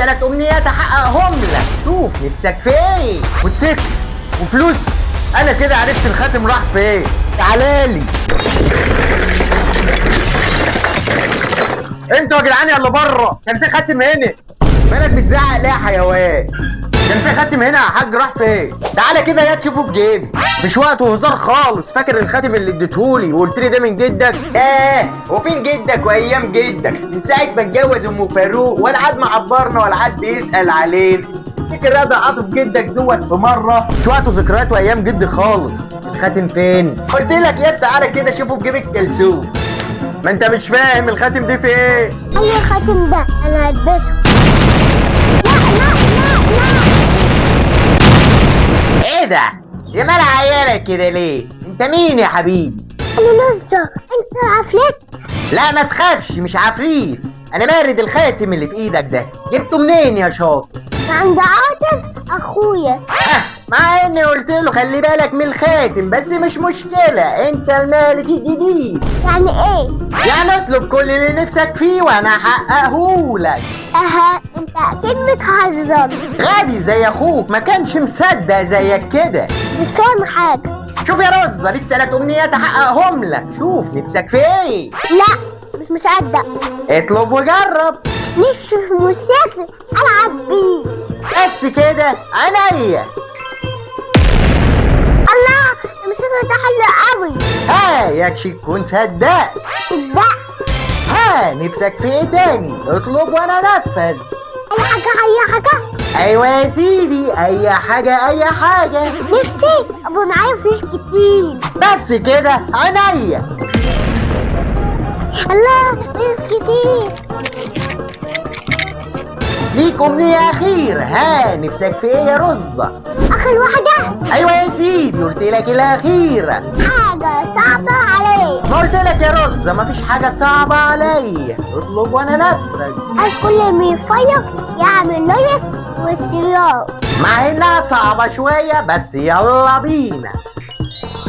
ال3 امنيات احققهم لك. شوف نفسك في ايه؟ موتوسيكل وفلوس. انا كده عرفت الخاتم راح فين. تعالالي انتوا يا جدعان يا اللي بره، كان في خاتم هنا. مالك بتزعق ليه يا حيوان؟ كان في خاتم هنا يا حاج، راح فين؟ تعالى كده يا تشوفه في جيبي. مش وقت هزار خالص. فاكر الخاتم اللي اديتهولي وقلت لي ده من جدك؟ هو فين جدك وايام جدك؟ من ساعه ما اتجوز ام فاروق ولا حد معبرنا ولا حد بيسال علينا. تفتكر رضا عاطف جدك دوت في مره؟ مش وقت ذكريات وايام جدي خالص. الخاتم فين؟ قلت لك يا تعالى كده شوفه في جيب الكلسون. ما انت مش فاهم الخاتم ده في ايه؟ اي الخاتم ده انا هلبسه. ايه ده؟ يا مال عيالك كده ليه؟ انت مين يا حبيبي؟ انا نصة، انت العفريت؟ لا ما تخافش، مش عفريت. انا مارد الخاتم اللي في ايدك ده. جبته منين يا شاطر؟ عند عاطف اخويا. مع اني قلت له خلي بالك من الخاتم، بس مش مشكلة، انت المالك الجديد. يعني ايه؟ يعني اطلب كل اللي نفسك فيه وانا هحققهولك. انت اكيد بتهزر. غبي زي اخوك ما كانش مصدق زيك كده. مش فاهم حاجة. شوف يا رزة، ليك 3 امنيات احققهم لك. شوف نفسك في ايه؟ لا مش مصدق. اطلب وجرب. نفسي في موتوسيكل العب بيه. بس كده عينيا. الله، الموتوسيكل ده حلو قوي. ياكش تكون صدق. صدق. نفسك في ايه تاني؟ اطلب وانا انفذ. اي حاجة اي حاجة. ايوه يا سيدي، اي حاجة اي حاجة. نفسي ابقى معايا فلوس كتير. بس كده عينيا. الله، فلوس كتير. ليك امنية اخيرة. نفسك في ايه يا رزة؟ اخر واحدة. ايوه يا سيدي، قلت لك الاخيرة. حاجة صعبة عليك. ما قلت لك يا رزة مفيش حاجة صعبة عليا. اطلب وانا انفذ. عايز كل ما يفيق يعمل لايك واشتراك. مع انها صعبة شوية بس يلا بينا.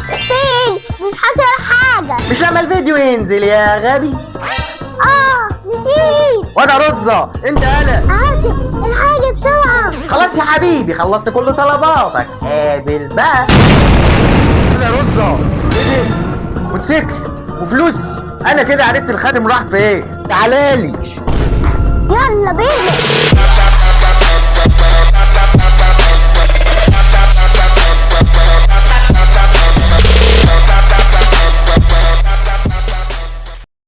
فين؟ مش حصل حاجة. مش لما الفيديو ينزل يا غبي؟ نسيت. وانا رزة، انت انا. عاطف الحقني بسرعة. خلاص يا حبيبي، خلصت كل طلباتك. قابل بقى. انا رزة. ايه ده؟ موتوسيكل وفلوس. انا كده عرفت الخاتم راح فين. تعالالي. يلا بينا.